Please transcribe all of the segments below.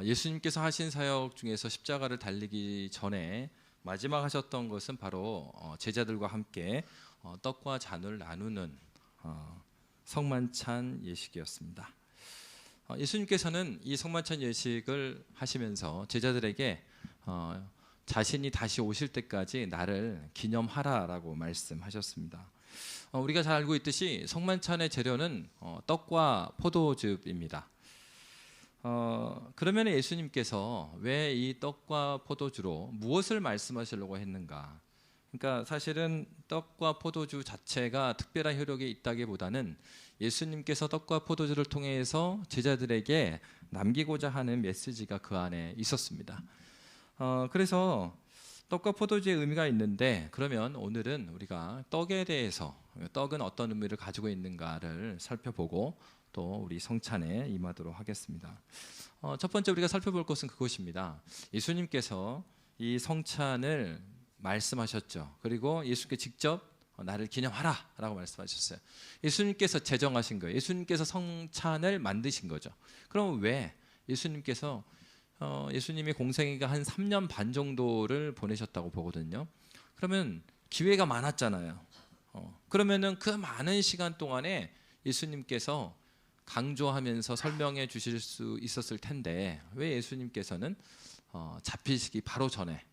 예수님께서 하신 사역 중에서 십자가를 달리기 전에 마지막 하셨던 것은 바로 제자들과 함께 떡과 잔을 나누는 성만찬 예식이었습니다. 예수님께서는 이 성만찬 예식을 하시면서 제자들에게 자신이 다시 오실 때까지 나를 기념하라라고 말씀하셨습니다. 우리가 잘 알고 있듯이 성만찬의 재료는 떡과 포도즙입니다. 그러면 예수님께서 왜 이 떡과 포도주로 무엇을 말씀하시려고 했는가? 그러니까 사실은 떡과 포도주 자체가 특별한 효력이 있다기보다는 예수님께서 떡과 포도주를 통해서 제자들에게 남기고자 하는 메시지가 그 안에 있었습니다. 그래서 떡과 포도주의 의미가 있는데, 그러면 오늘은 우리가 떡에 대해서, 떡은 어떤 의미를 가지고 있는가를 살펴보고 또 우리 성찬에 임하도록 하겠습니다. 첫 번째 우리가 살펴볼 것은 그것입니다. 예수님께서 이 성찬을 말씀하셨죠. 그리고 예수께 직접 나를 기념하라 라고 말씀하셨어요. 예수님께서 제정하신 거예요. 예수님께서 성찬을 만드신 거죠. 그럼 왜 예수님께서 예수님의 공생애가 한 3년 반 정도를 보내셨다고 보거든요. 그러면 기회가 많았잖아요. 그러면은 그 많은 시간 동안에 예수님께서 강조하면서 설명해 주실 수 있었을 텐데 왜 예수님께서는 잡히시기 바로 전에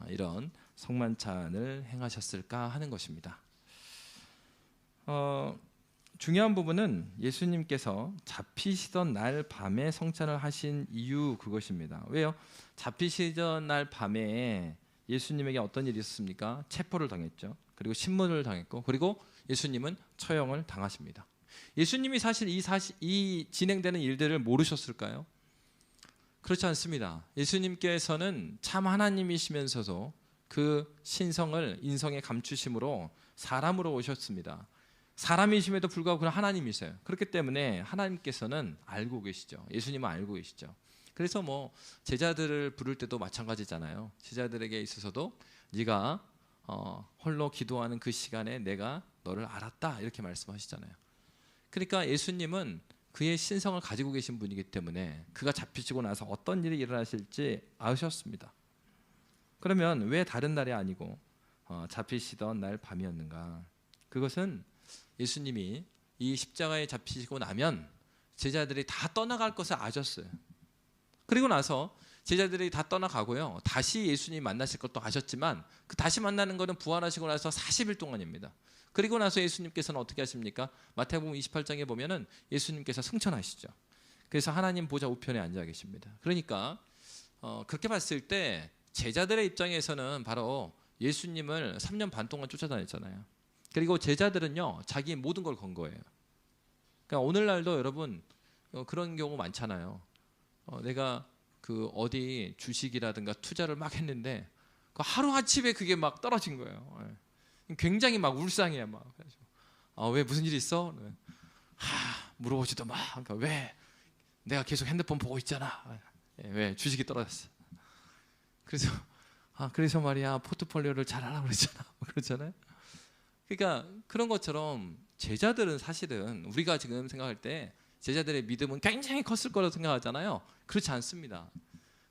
이런 성만찬을 행하셨을까 하는 것입니다. 중요한 부분은 예수님께서 잡히시던 날 밤에 성찬을 하신 이유, 그것입니다. 왜요? 잡히시던 날 밤에 예수님에게 어떤 일이 있었습니까? 체포를 당했죠. 그리고 신문을 당했고, 그리고 예수님은 처형을 당하십니다. 예수님이 사실 이 진행되는 일들을 모르셨을까요? 그렇지 않습니다. 예수님께서는 참 하나님이시면서도 그 신성을 인성에 감추심으로 사람으로 오셨습니다. 사람이심에도 불구하고 그는 하나님이세요. 그렇기 때문에 하나님께서는 알고 계시죠. 예수님은 알고 계시죠. 그래서 제자들을 부를 때도 마찬가지잖아요. 제자들에게 있어서도 네가 홀로 기도하는 그 시간에 내가 너를 알았다 이렇게 말씀하시잖아요. 그러니까 예수님은 그의 신성을 가지고 계신 분이기 때문에 그가 잡히시고 나서 어떤 일이 일어나실지 아셨습니다. 그러면 왜 다른 날이 아니고 잡히시던 날 밤이었는가? 그것은 예수님이 이 십자가에 잡히시고 나면 제자들이 다 떠나갈 것을 아셨어요. 그리고 나서 제자들이 다 떠나가고요, 다시 예수님 만나실 것도 아셨지만 그 다시 만나는 것은 부활하시고 나서 40일 동안입니다. 그리고 나서 예수님께서는 어떻게 하십니까? 마태복음 28장에 보면은 예수님께서 승천하시죠. 그래서 하나님 보좌 우편에 앉아 계십니다. 그러니까 그렇게 봤을 때 제자들의 입장에서는 바로 예수님을 3년 반 동안 쫓아다녔잖아요. 그리고 제자들은요, 자기 모든 걸 건 거예요. 그러니까 오늘날도 여러분 그런 경우 많잖아요. 내가 어디 주식이라든가 투자를 막 했는데 하루아침에 그게 막 떨어진 거예요. 굉장히 막 울상이야. 막. 왜 무슨 일이 있어? 물어보지도 마. 그러니까 왜? 내가 계속 핸드폰 보고 있잖아. 왜? 주식이 떨어졌어. 그래서 말이야, 포트폴리오를 잘 하라고 그랬잖아. 그렇잖아요. 그러니까 그런 것처럼 제자들은 사실은 우리가 지금 생각할 때 제자들의 믿음은 굉장히 컸을 거라고 생각하잖아요. 그렇지 않습니다.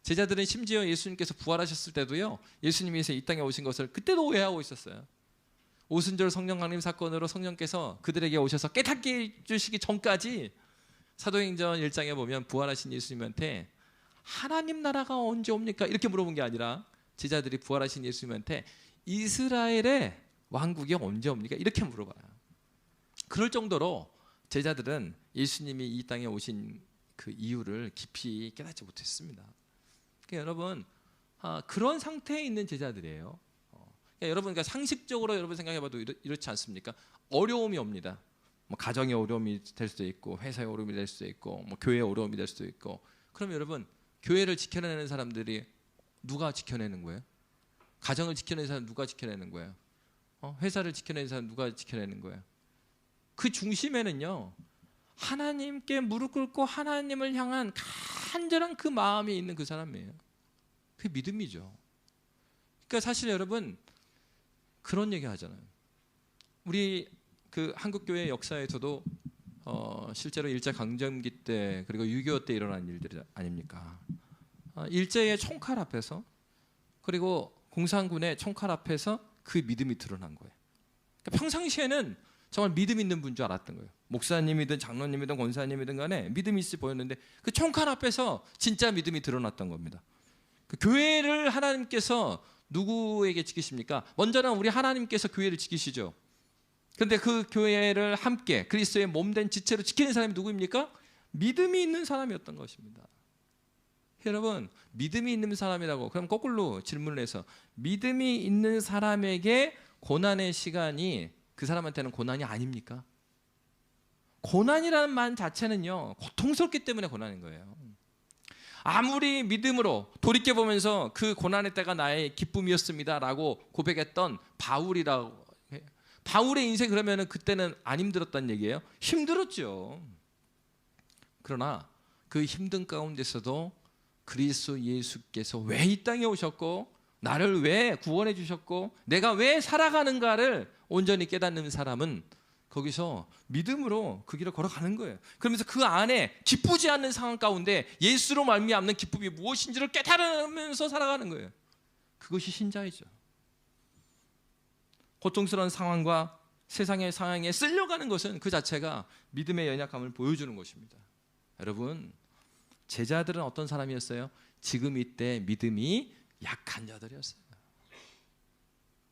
제자들은 심지어 예수님께서 부활하셨을 때도요, 예수님이 이 땅에 오신 것을 그때도 오해하고 있었어요. 오순절 성령 강림 사건으로 성령께서 그들에게 오셔서 깨닫게 해주시기 전까지 사도행전 1장에 보면 부활하신 예수님한테 하나님 나라가 언제 옵니까? 이렇게 물어본 게 아니라 제자들이 부활하신 예수님한테 이스라엘의 왕국이 언제 옵니까? 이렇게 물어봐요. 그럴 정도로 제자들은 예수님이 이 땅에 오신 그 이유를 깊이 깨닫지 못했습니다. 그러니까 여러분, 그런 상태에 있는 제자들이에요. 그러니까 여러분, 상식적으로 여러분 생각해봐도 이렇지 않습니까? 어려움이 옵니다. 가정의 어려움이 될 수도 있고, 회사의 어려움이 될 수도 있고, 교회의 어려움이 될 수도 있고. 그럼 여러분, 교회를 지켜내는 사람들이 누가 지켜내는 거예요? 가정을 지켜내는 사람 누가 지켜내는 거예요? 회사를 지켜내는 사람 누가 지켜내는 거예요? 그 중심에는요, 하나님께 무릎 꿇고 하나님을 향한 간절한 그 마음이 있는 그 사람이에요. 그게 믿음이죠. 그러니까 사실 여러분 그런 얘기 하잖아요. 우리 한국교회 역사에서도 실제로 일제 강점기 때 그리고 6.25 때 일어난 일들 아닙니까? 일제의 총칼 앞에서, 그리고 공산군의 총칼 앞에서 그 믿음이 드러난 거예요. 그러니까 평상시에는 정말 믿음 있는 분 줄 알았던 거예요. 목사님이든 장로님이든 권사님이든 간에 믿음이 있어 보였는데 그 총칼 앞에서 진짜 믿음이 드러났던 겁니다. 그 교회를 하나님께서 누구에게 지키십니까? 먼저는 우리 하나님께서 교회를 지키시죠. 그런데 그 교회를 함께 그리스도의 몸된 지체로 지키는 사람이 누구입니까? 믿음이 있는 사람이었던 것입니다. 여러분, 믿음이 있는 사람이라고 그럼 거꾸로 질문을 해서 믿음이 있는 사람에게 고난의 시간이 그 사람한테는 고난이 아닙니까? 고난이라는 말 자체는요, 고통스럽기 때문에 고난인 거예요. 아무리 믿음으로 돌이켜보면서 그 고난의 때가 나의 기쁨이었습니다 라고 고백했던 바울의 인생, 그러면 그때는 안 힘들었다는 얘기예요? 힘들었죠. 그러나 그 힘든 가운데서도 그리스도 예수께서 왜 이 땅에 오셨고 나를 왜 구원해 주셨고 내가 왜 살아가는가를 온전히 깨닫는 사람은 거기서 믿음으로 그 길을 걸어가는 거예요. 그러면서 그 안에 기쁘지 않는 상황 가운데 예수로 말미암는 기쁨이 무엇인지를 깨달으면서 살아가는 거예요. 그것이 신자이죠. 고통스러운 상황과 세상의 상황에 쓸려가는 것은 그 자체가 믿음의 연약함을 보여주는 것입니다. 여러분, 제자들은 어떤 사람이었어요? 지금 이때 믿음이 약한 자들이었어요.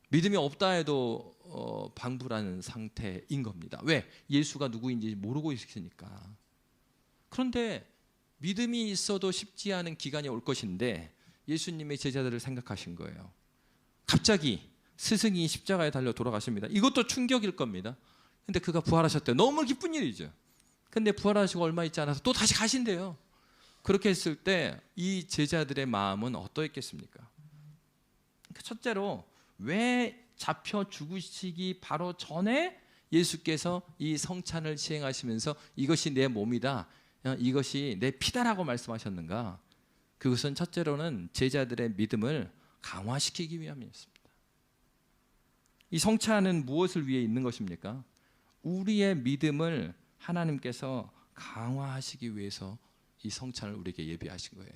믿음이 없다 해도 방불하는 상태인 겁니다. 왜? 예수가 누구인지 모르고 있으니까. 그런데 믿음이 있어도 쉽지 않은 기간이 올 것인데 예수님의 제자들을 생각하신 거예요. 갑자기 스승이 십자가에 달려 돌아가십니다. 이것도 충격일 겁니다. 근데 그가 부활하셨대요. 너무 기쁜 일이죠. 근데 부활하시고 얼마 있지 않아서 또 다시 가신대요. 그렇게 했을 때 이 제자들의 마음은 어떠했겠습니까? 첫째로 왜 잡혀 죽으시기 바로 전에 예수께서 이 성찬을 시행하시면서 이것이 내 몸이다, 이것이 내 피다라고 말씀하셨는가? 그것은 첫째로는 제자들의 믿음을 강화시키기 위함이었습니다. 이 성찬은 무엇을 위해 있는 것입니까? 우리의 믿음을 하나님께서 강화하시기 위해서 이 성찬을 우리에게 예비하신 거예요.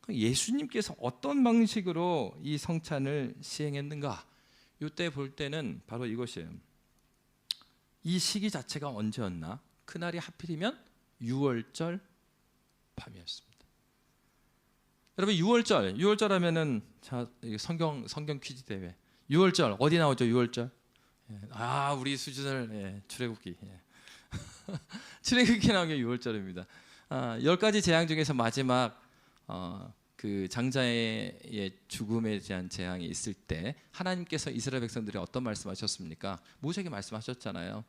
예수님께서 어떤 방식으로 이 성찬을 시행했는가? 이때 볼 때는 바로 이것이에요. 이 시기 자체가 언제였나? 그날이 하필이면 6월절 밤이었습니다. 여러분, 6월절 하면은 자, 성경 퀴즈 대회. 6월절 어디 나오죠? 6월절. 우리 수준을 출애굽기. 출애굽기 나온 게 6월절입니다. 10가지 재앙 중에서 마지막 그 장자의 죽음에 대한 재앙이 있을 때 하나님께서 이스라엘 백성들이 어떤 말씀하셨습니까? 모세에게 말씀하셨잖아요.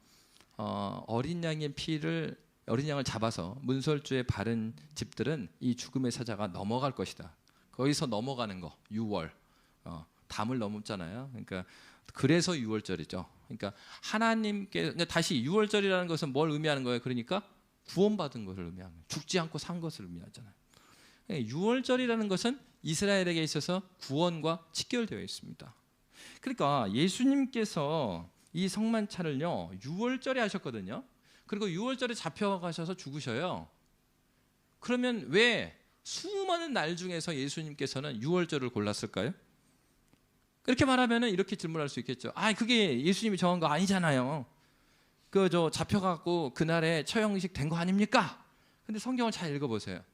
어린 양을 잡아서 문설주에 바른 집들은 이 죽음의 사자가 넘어갈 것이다. 거기서 넘어가는 거 6월 담을 넘었잖아요. 그러니까 그래서 6월절이죠. 그러니까 하나님께 다시 6월절이라는 것은 뭘 의미하는 거예요? 그러니까 구원받은 것을 의미하는 거예요. 죽지 않고 산 것을 의미하잖아요. 6월절이라는 것은 이스라엘에게 있어서 구원과 직결되어 있습니다. 그러니까 예수님께서 이 성만찬을요 6월절에 하셨거든요. 그리고 6월절에 잡혀가셔서 죽으셔요. 그러면 왜 수많은 날 중에서 예수님께서는 6월절을 골랐을까요? 그렇게 말하면 이렇게 질문할 수 있겠죠. 그게 예수님이 정한 거 아니잖아요. 잡혀갖고 그날에 처형식 된 거 아닙니까? 근데 성경을 잘 읽어보세요.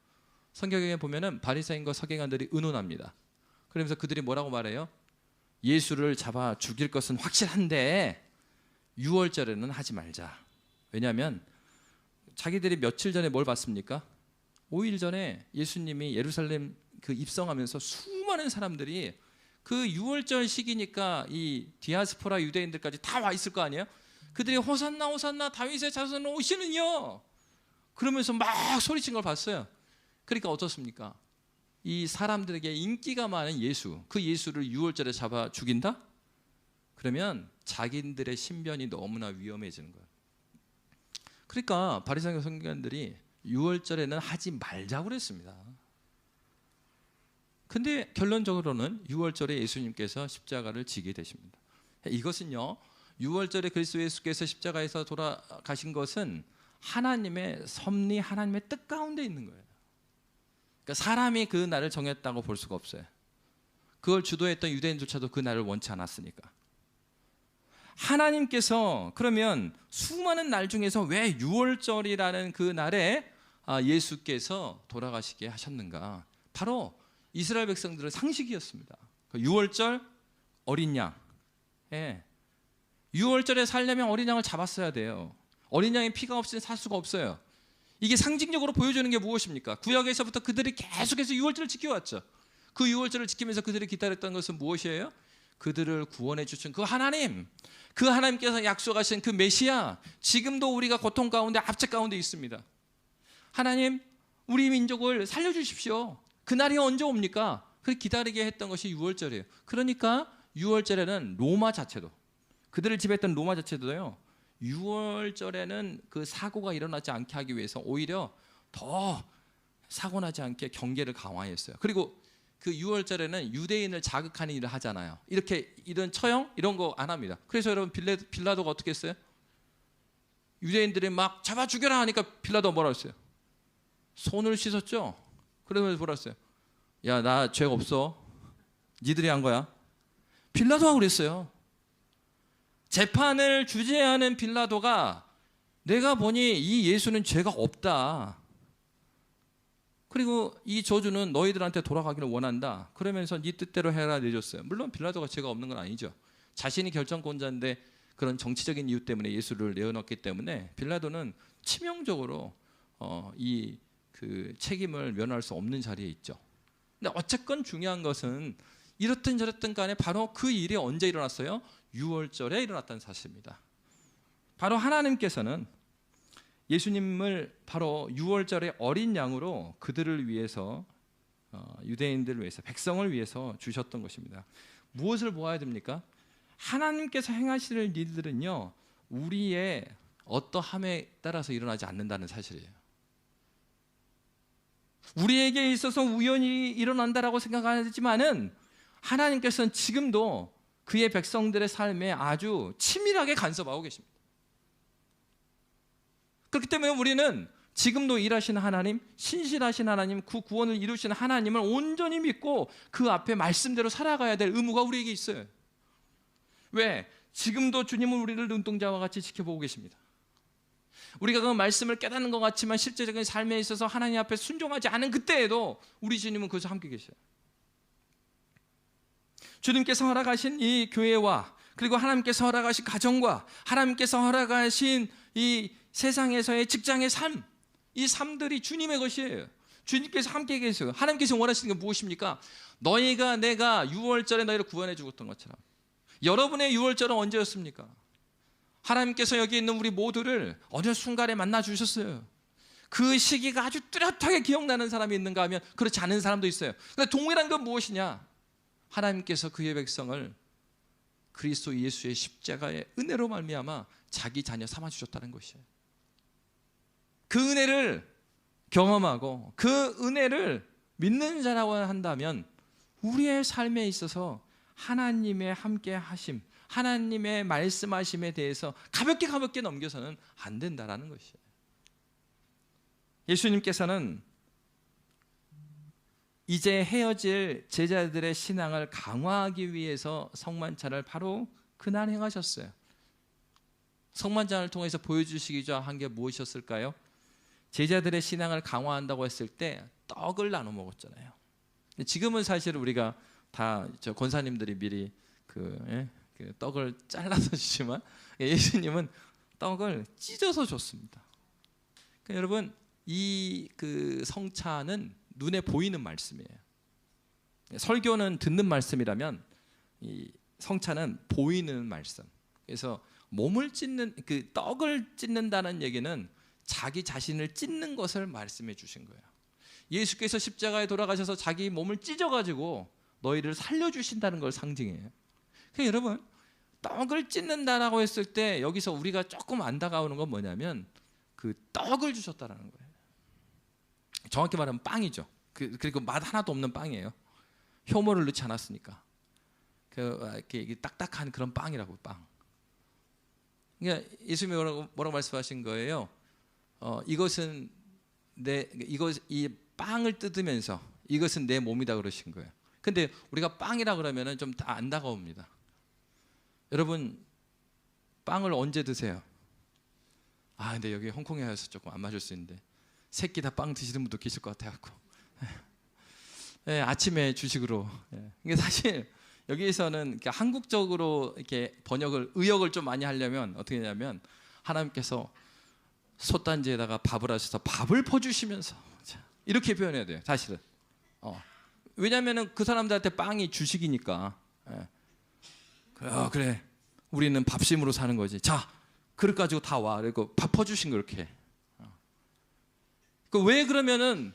성경에 보면은 바리새인과 서기관들이 의논합니다. 그러면서 그들이 뭐라고 말해요? 예수를 잡아 죽일 것은 확실한데 6월절에는 하지 말자. 왜냐하면 자기들이 며칠 전에 뭘 봤습니까? 5일 전에 예수님이 예루살렘 입성하면서 수많은 사람들이 그 6월절 시기니까 이 디아스포라 유대인들까지 다 와 있을 거 아니에요? 그들이 호산나 호산나 다윗의 자손 오시는요 그러면서 막 소리친 걸 봤어요. 그러니까 어떻습니까? 이 사람들에게 인기가 많은 예수, 그 예수를 6월절에 잡아 죽인다? 그러면 자기들의 신변이 너무나 위험해지는 거예요. 그러니까 바리새인과 서기관들이 6월절에는 하지 말자고 그랬습니다. 근데 결론적으로는 6월절에 예수님께서 십자가를 지게 되십니다. 이것은요 6월절에 그리스도 예수께서 십자가에서 돌아가신 것은 하나님의 섭리, 하나님의 뜻 가운데 있는 거예요. 그러니까 사람이 그 날을 정했다고 볼 수가 없어요. 그걸 주도했던 유대인조차도 그 날을 원치 않았으니까. 하나님께서 그러면 수많은 날 중에서 왜 6월절이라는 그 날에 예수께서 돌아가시게 하셨는가? 바로 이스라엘 백성들의 상식이었습니다. 6월절 어린 양. 6월절에 살려면 어린 양을 잡았어야 돼요. 어린 양의 피가 없이는 살 수가 없어요. 이게 상징적으로 보여주는 게 무엇입니까? 구약에서부터 그들이 계속해서 6월절을 지켜왔죠. 그 6월절을 지키면서 그들이 기다렸던 것은 무엇이에요? 그들을 구원해 주신 그 하나님, 그 하나님께서 약속하신 그 메시아, 지금도 우리가 고통 가운데 압제 가운데 있습니다. 하나님, 우리 민족을 살려주십시오. 그날이 언제 옵니까? 그렇게 기다리게 했던 것이 6월절이에요. 그러니까 6월절에는 로마 자체도, 그들을 지배했던 로마 자체도요, 6월절에는 그 사고가 일어나지 않게 하기 위해서 오히려 더 사고 나지 않게 경계를 강화했어요. 그리고 그 6월절에는 유대인을 자극하는 일을 하잖아요. 이렇게 이런 처형 이런 거 안 합니다. 그래서 여러분 빌라도가 어떻게 했어요? 유대인들이 막 잡아 죽여라 하니까 빌라도가 뭐라 했어요? 손을 씻었죠. 그러면서 뭐라 했어요? 야, 나 죄 없어. 니들이 한 거야. 빌라도가 그랬어요. 재판을 주재하는 빌라도가 내가 보니 이 예수는 죄가 없다. 그리고 이 저주는 너희들한테 돌아가기를 원한다. 그러면서 네 뜻대로 해라 내줬어요. 물론 빌라도가 죄가 없는 건 아니죠. 자신이 결정권자인데 그런 정치적인 이유 때문에 예수를 내어놓기 때문에 빌라도는 치명적으로 이 그 책임을 면할 수 없는 자리에 있죠. 근데 어쨌건 중요한 것은 이렇든 저렇든 간에 바로 그 일이 언제 일어났어요? 6월절에 일어났다는 사실입니다. 바로 하나님께서는 예수님을 바로 6월절의 어린 양으로 그들을 위해서, 유대인들을 위해서, 백성을 위해서 주셨던 것입니다. 무엇을 보아야 됩니까? 하나님께서 행하실 일들은요, 우리의 어떠함에 따라서 일어나지 않는다는 사실이에요. 우리에게 있어서 우연히 일어난다라고 생각하지만은 하나님께서는 지금도 그의 백성들의 삶에 아주 치밀하게 간섭하고 계십니다. 그렇기 때문에 우리는 지금도 일하시는 하나님, 신실하신 하나님, 그 구원을 이루시는 하나님을 온전히 믿고 그 앞에 말씀대로 살아가야 될 의무가 우리에게 있어요. 왜? 지금도 주님은 우리를 눈동자와 같이 지켜보고 계십니다. 우리가 그 말씀을 깨닫는 것 같지만 실제적인 삶에 있어서 하나님 앞에 순종하지 않은 그때에도 우리 주님은 거기서 함께 계셔요. 주님께서 허락하신 이 교회와 그리고 하나님께서 허락하신 가정과 하나님께서 허락하신 이 세상에서의 직장의 삶, 이 삶들이 주님의 것이에요. 주님께서 함께 계세요. 하나님께서 원하시는 게 무엇입니까? 너희가 내가 6월절에 너희를 구원해 주었던 것처럼. 여러분의 6월절은 언제였습니까? 하나님께서 여기 있는 우리 모두를 어느 순간에 만나 주셨어요. 그 시기가 아주 뚜렷하게 기억나는 사람이 있는가 하면 그렇지 않은 사람도 있어요. 근데 동일한 건 무엇이냐? 하나님께서 그의 백성을 그리스도 예수의 십자가의 은혜로 말미암아 자기 자녀 삼아 주셨다는 것이에요. 그 은혜를 경험하고 그 은혜를 믿는 자라고 한다면 우리의 삶에 있어서 하나님의 함께 하심, 하나님의 말씀하심에 대해서 가볍게 넘겨서는 안 된다라는 것이에요. 예수님께서는 이제 헤어질 제자들의 신앙을 강화하기 위해서 성만찬을 바로 그날 행하셨어요. 성만찬을 통해서 보여주시기자 한 게 무엇이었을까요? 제자들의 신앙을 강화한다고 했을 때 떡을 나눠 먹었잖아요. 지금은 사실 우리가 다 저 권사님들이 미리 그 떡을 잘라서 주지만 예수님은 떡을 찢어서 줬습니다. 그러니까 여러분 이 그 성찬은 눈에 보이는 말씀이에요. 설교는 듣는 말씀이라면 이 성찬은 보이는 말씀. 그래서 몸을 찢는 그 떡을 찢는다는 얘기는 자기 자신을 찢는 것을 말씀해 주신 거예요. 예수께서 십자가에 돌아가셔서 자기 몸을 찢어가지고 너희를 살려주신다는 걸 상징해요. 그러니까 여러분 떡을 찢는다라고 했을 때 여기서 우리가 조금 안 다가오는 건 뭐냐면 그 떡을 주셨다는 거예요. 정확히 말하면 빵이죠. 그리고 맛 하나도 없는 빵이에요. 효모를 넣지 않았으니까. 이렇게 딱딱한 그런 빵이라고 빵. 그러니까 예수님이 뭐라고 말씀하신 거예요? 이것은 이 빵을 뜯으면서 이것은 내 몸이다 그러신 거예요. 근데 우리가 빵이라 그러면은 좀 다 안 다가옵니다. 여러분 빵을 언제 드세요? 근데 여기 홍콩에 와서 조금 안 맞을 수 있는데 새끼 다 빵 드시는 분도 계실 것 같아갖고 네, 아침에 주식으로. 이게 사실 여기에서는 이렇게 한국적으로 이렇게 의역을 좀 많이 하려면 어떻게 하냐면 하나님께서 솥단지에다가 밥을 하셔서 밥을 퍼주시면서 이렇게 표현해야 돼요. 사실은 왜냐하면 그 사람들한테 빵이 주식이니까. 그래 우리는 밥심으로 사는 거지. 자 그릇 가지고 다 와. 그리고 밥 퍼주신 거 이렇게. 왜 그러면은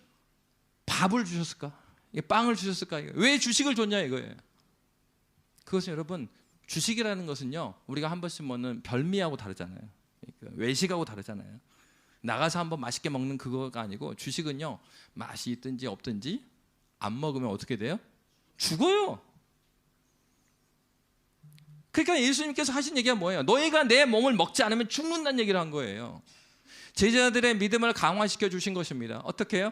밥을 주셨을까? 빵을 주셨을까? 왜 주식을 줬냐 이거예요. 그것은 여러분 주식이라는 것은요 우리가 한 번씩 먹는 별미하고 다르잖아요. 외식하고 다르잖아요. 나가서 한번 맛있게 먹는 그거가 아니고 주식은요 맛이 있든지 없든지 안 먹으면 어떻게 돼요? 죽어요. 그러니까 예수님께서 하신 얘기가 뭐예요? 너희가 내 몸을 먹지 않으면 죽는다는 얘기를 한 거예요. 제자들의 믿음을 강화시켜 주신 것입니다. 어떻게 해요?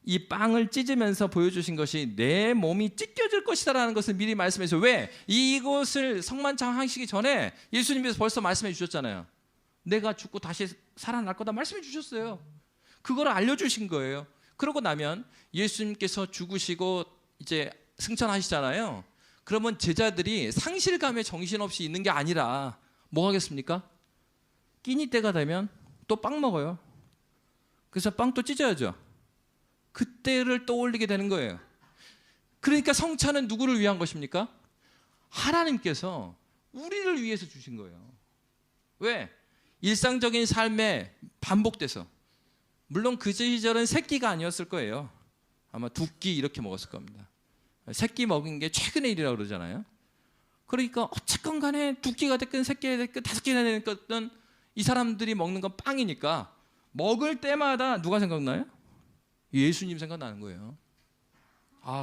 이 빵을 찢으면서 보여주신 것이 내 몸이 찢겨질 것이다라는 것을 미리 말씀해서 왜? 이것을 성만찬하시기 전에 예수님께서 벌써 말씀해 주셨잖아요. 내가 죽고 다시 살아날 거다 말씀해 주셨어요. 그걸 알려주신 거예요. 그러고 나면 예수님께서 죽으시고 이제 승천하시잖아요. 그러면 제자들이 상실감에 정신없이 있는 게 아니라 뭐 하겠습니까? 끼니 때가 되면 또 빵 먹어요. 그래서 빵 또 찢어야죠. 그때를 떠올리게 되는 거예요. 그러니까 성찬은 누구를 위한 것입니까? 하나님께서 우리를 위해서 주신 거예요. 왜? 일상적인 삶에 반복돼서. 물론 그 시절은 새끼가 아니었을 거예요. 아마 두 끼 이렇게 먹었을 겁니다. 새끼 먹은 게 최근의 일이라고 그러잖아요. 그러니까 어쨌건 간에 두 끼가 됐든 세 끼가 됐든 다섯 끼가 됐든 이 사람들이 먹는 건 빵이니까 먹을 때마다 누가 생각나요? 예수님 생각나는 거예요.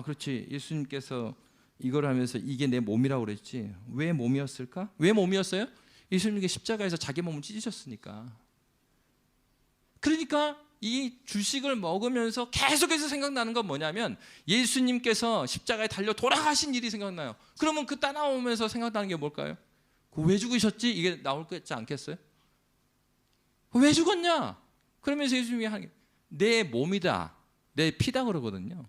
그렇지. 예수님께서 이걸 하면서 이게 내 몸이라고 그랬지. 왜 몸이었을까? 왜 몸이었어요? 예수님께 십자가에서 자기 몸을 찢으셨으니까. 그러니까 이 주식을 먹으면서 계속해서 생각나는 건 뭐냐면 예수님께서 십자가에 달려 돌아가신 일이 생각나요. 그러면 그 따라오면서 생각나는 게 뭘까요? 왜 죽으셨지? 이게 나올 거 있지 않겠어요? 왜 죽었냐? 그러면서 예수님이 하는 게 내 몸이다, 내 피다 그러거든요.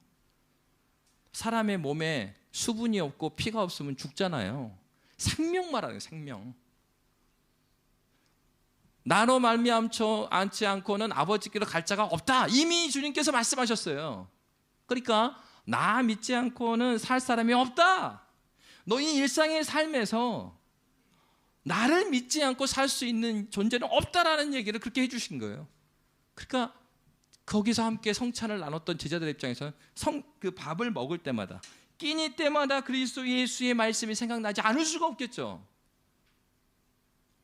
사람의 몸에 수분이 없고 피가 없으면 죽잖아요. 생명 말하는 생명. 나로 말미암지 않고는 아버지께로 갈 자가 없다. 이미 주님께서 말씀하셨어요. 그러니까 나 믿지 않고는 살 사람이 없다. 너희 일상의 삶에서 나를 믿지 않고 살 수 있는 존재는 없다라는 얘기를 그렇게 해주신 거예요. 그러니까 거기서 함께 성찬을 나눴던 제자들의 입장에서는 그 밥을 먹을 때마다 끼니 때마다 그리스도 예수의 말씀이 생각나지 않을 수가 없겠죠.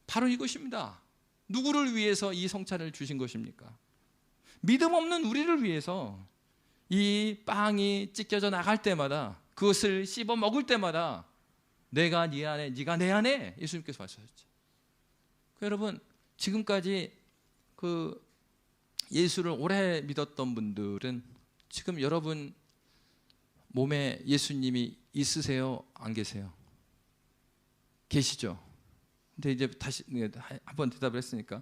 바로 이것입니다. 누구를 위해서 이 성찬을 주신 것입니까? 믿음 없는 우리를 위해서 이 빵이 찢겨져 나갈 때마다 그것을 씹어 먹을 때마다 내가 네 안에 네가 내 안에 예수님께서 말씀하셨죠. 여러분 지금까지 그 예수를 오래 믿었던 분들은 지금 여러분 몸에 예수님이 있으세요? 안 계세요? 계시죠? 근데 이제 다시 한번 대답을 했으니까.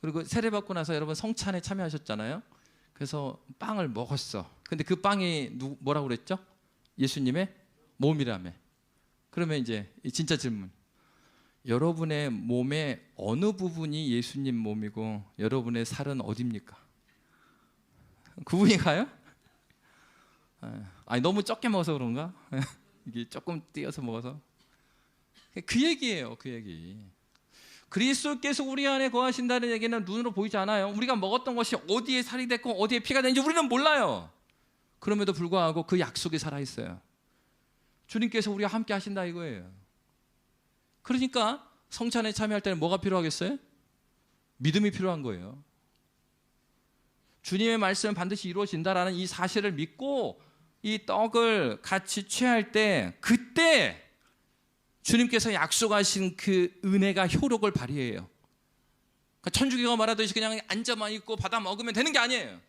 그리고 세례받고 나서 여러분 성찬에 참여하셨잖아요. 그래서 빵을 먹었어. 근데 그 빵이 뭐라고 그랬죠? 예수님의 몸이라며. 그러면 이제 진짜 질문. 여러분의 몸의 어느 부분이 예수님 몸이고 여러분의 살은 어디입니까? 구분이 가요? 너무 적게 먹어서 그런가? 이게 조금 띄어서 먹어서. 그 얘기예요. 그 얘기. 그리스도께서 우리 안에 거하신다는 얘기는 눈으로 보이지 않아요. 우리가 먹었던 것이 어디에 살이 됐고 어디에 피가 됐는지 우리는 몰라요. 그럼에도 불구하고 그 약속이 살아있어요. 주님께서 우리와 함께 하신다 이거예요. 그러니까 성찬에 참여할 때는 뭐가 필요하겠어요? 믿음이 필요한 거예요. 주님의 말씀은 반드시 이루어진다라는 이 사실을 믿고 이 떡을 같이 취할 때 그때 주님께서 약속하신 그 은혜가 효력을 발휘해요. 그러니까 천주교가 말하듯이 그냥 앉아만 있고 받아 먹으면 되는 게 아니에요.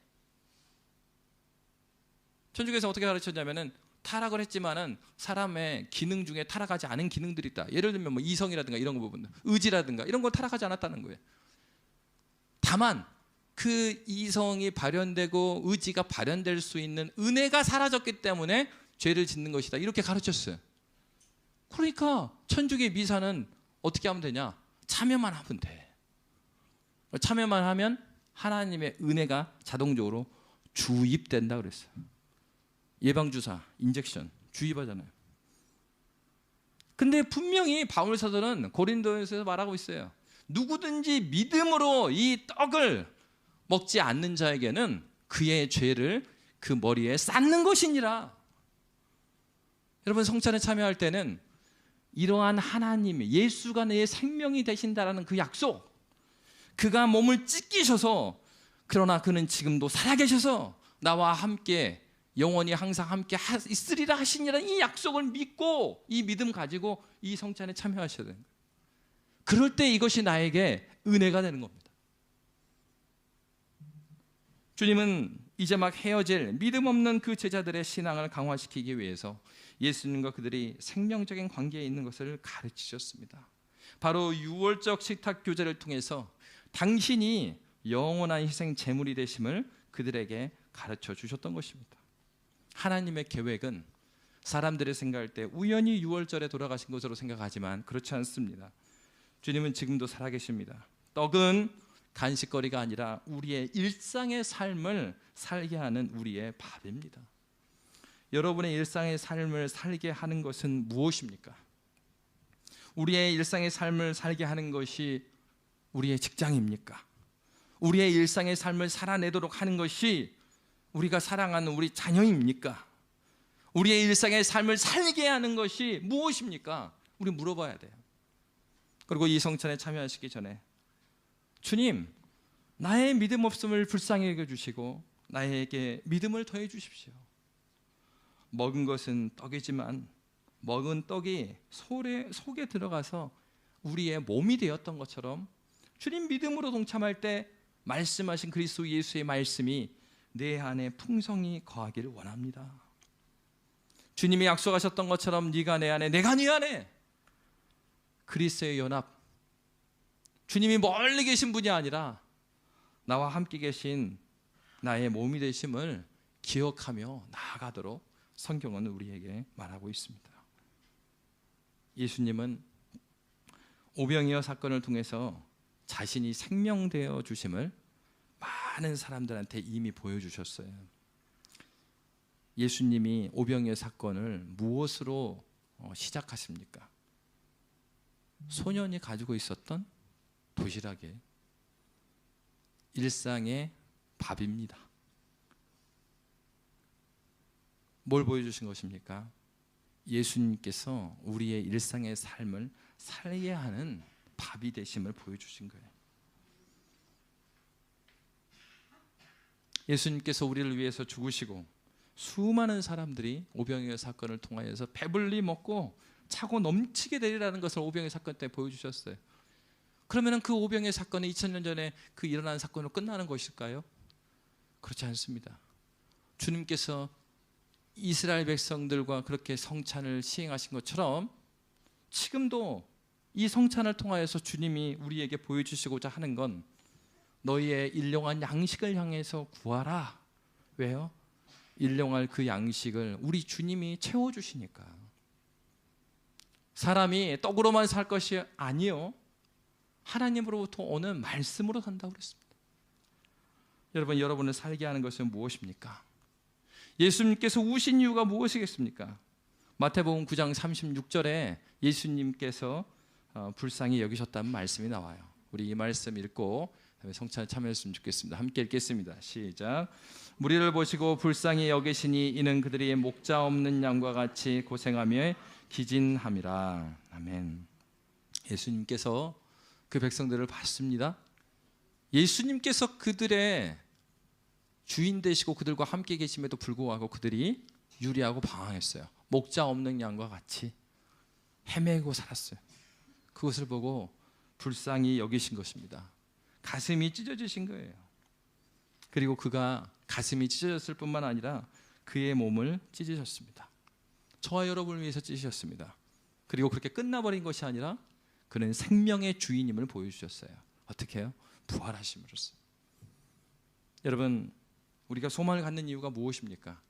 천주교에서 어떻게 가르쳤냐면은 타락을 했지만은 사람의 기능 중에 타락하지 않은 기능들이 있다. 예를 들면 뭐 이성이라든가 이런 부분, 의지라든가 이런 건 타락하지 않았다는 거예요. 다만 그 이성이 발현되고 의지가 발현될 수 있는 은혜가 사라졌기 때문에 죄를 짓는 것이다. 이렇게 가르쳤어요. 그러니까 천주교의 미사는 어떻게 하면 되냐? 참여만 하면 돼. 참여만 하면 하나님의 은혜가 자동적으로 주입된다 그랬어요. 예방주사, 인젝션 주입하잖아요. 근데 분명히 바울 사도는 고린도에서 말하고 있어요. 누구든지 믿음으로 이 떡을 먹지 않는 자에게는 그의 죄를 그 머리에 쌓는 것이니라. 여러분, 성찬에 참여할 때는 이러한 하나님이, 예수가 내 생명이 되신다라는 그 약속, 그가 몸을 찢기셔서 그러나 그는 지금도 살아계셔서 나와 함께 영원히 항상 함께 있으리라 하시니라는 이 약속을 믿고 이 믿음 가지고 이 성찬에 참여하셔야 되는 거예요. 그럴 때 이것이 나에게 은혜가 되는 겁니다. 주님은 이제 막 헤어질 믿음 없는 그 제자들의 신앙을 강화시키기 위해서 예수님과 그들이 생명적인 관계에 있는 것을 가르치셨습니다. 바로 유월적 식탁 교제를 통해서 당신이 영원한 희생 제물이 되심을 그들에게 가르쳐 주셨던 것입니다. 하나님의 계획은 사람들이 생각할 때 우연히 유월절에 돌아가신 것으로 생각하지만 그렇지 않습니다. 주님은 지금도 살아계십니다. 떡은 간식거리가 아니라 우리의 일상의 삶을 살게 하는 우리의 밥입니다. 여러분의 일상의 삶을 살게 하는 것은 무엇입니까? 우리의 일상의 삶을 살게 하는 것이 우리의 직장입니까? 우리의 일상의 삶을 살아내도록 하는 것이 우리가 사랑하는 우리 자녀입니까? 우리의 일상의 삶을 살게 하는 것이 무엇입니까? 우리 물어봐야 돼요. 그리고 이 성찬에 참여하시기 전에 주님, 나의 믿음 없음을 불쌍히 여겨주시고 나에게 믿음을 더해 주십시오. 먹은 것은 떡이지만 먹은 떡이 속에 들어가서 우리의 몸이 되었던 것처럼 주님 믿음으로 동참할 때 말씀하신 그리스도 예수의 말씀이 내 안에 풍성히 거하기를 원합니다. 주님이 약속하셨던 것처럼 네가 내 안에 내가 네 안에, 그리스도의 연합, 주님이 멀리 계신 분이 아니라 나와 함께 계신 나의 몸이 되심을 기억하며 나아가도록 성경은 우리에게 말하고 있습니다. 예수님은 오병이어 사건을 통해서 자신이 생명되어 주심을 많은 사람들한테 이미 보여주셨어요. 예수님이 오병이어 사건을 무엇으로 시작하십니까? 소년이 가지고 있었던 도시락의 일상의 밥입니다. 뭘 보여주신 것입니까? 예수님께서 우리의 일상의 삶을 살게 하는 밥이 되심을 보여주신 거예요. 예수님께서 우리를 위해서 죽으시고 수많은 사람들이 오병이어 사건을 통하여서 배불리 먹고 차고 넘치게 되리라는 것을 오병이어 사건 때 보여주셨어요. 그러면 그 오병이어 사건이 2000년 전에 그 일어난 사건으로 끝나는 것일까요? 그렇지 않습니다. 주님께서 이스라엘 백성들과 그렇게 성찬을 시행하신 것처럼 지금도 이 성찬을 통하여서 주님이 우리에게 보여주시고자 하는 건 너희의 일용할 양식을 향해서 구하라. 왜요? 일용할 그 양식을 우리 주님이 채워주시니까. 사람이 떡으로만 살 것이 아니요, 하나님으로부터 오는 말씀으로 산다고 그랬습니다. 여러분, 여러분을 살게 하는 것은 무엇입니까? 예수님께서 우신 이유가 무엇이겠습니까? 마태복음 9장 36절에 예수님께서 불쌍히 여기셨다는 말씀이 나와요. 우리 이 말씀 읽고 성찬에 참여했으면 좋겠습니다. 함께 읽겠습니다. 시작. 무리를 보시고 불쌍히 여기시니 이는 그들이 목자 없는 양과 같이 고생하며 기진함이라. 아멘. 예수님께서 그 백성들을 봤습니다. 예수님께서 그들의 주인 되시고 그들과 함께 계심에도 불구하고 그들이 유리하고 방황했어요. 목자 없는 양과 같이 헤매고 살았어요. 그것을 보고 불쌍히 여기신 것입니다. 가슴이 찢어지신 거예요. 그리고 그가 가슴이 찢어졌을 뿐만 아니라 그의 몸을 찢으셨습니다. 저와 여러분을 위해서 찢으셨습니다. 그리고 그렇게 끝나버린 것이 아니라 그는 생명의 주인임을 보여주셨어요. 어떻게 해요? 부활하심으로써. 여러분, 우리가 소망을 갖는 이유가 무엇입니까?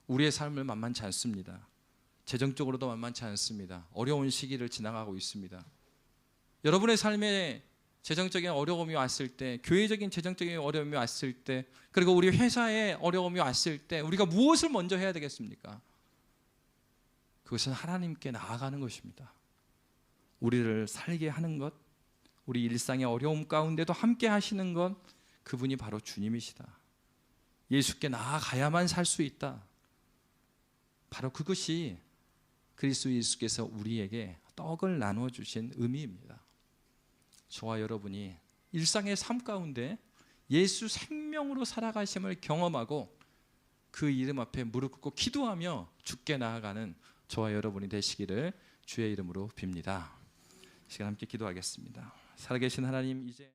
우리의 삶을 만만치 않습니다. 재정적으로도 만만치 않습니다. 어려운 시기를 지나가고 있습니다. 여러분의 삶에 재정적인 어려움이 왔을 때, 교회적인 재정적인 어려움이 왔을 때, 그리고 우리 회사에 어려움이 왔을 때 우리가 무엇을 먼저 해야 되겠습니까? 그것은 하나님께 나아가는 것입니다. 우리를 살게 하는 것, 우리 일상의 어려움 가운데도 함께 하시는 것, 그분이 바로 주님이시다. 예수께 나아가야만 살 수 있다. 바로 그것이 그리스도 예수께서 우리에게 떡을 나누어 주신 의미입니다. 저와 여러분이 일상의 삶 가운데 예수 생명으로 살아가심을 경험하고 그 이름 앞에 무릎 꿇고 기도하며 주께 나아가는 저와 여러분이 되시기를 주의 이름으로 빕니다. 이 시간 함께 기도하겠습니다. 살아계신 하나님, 이제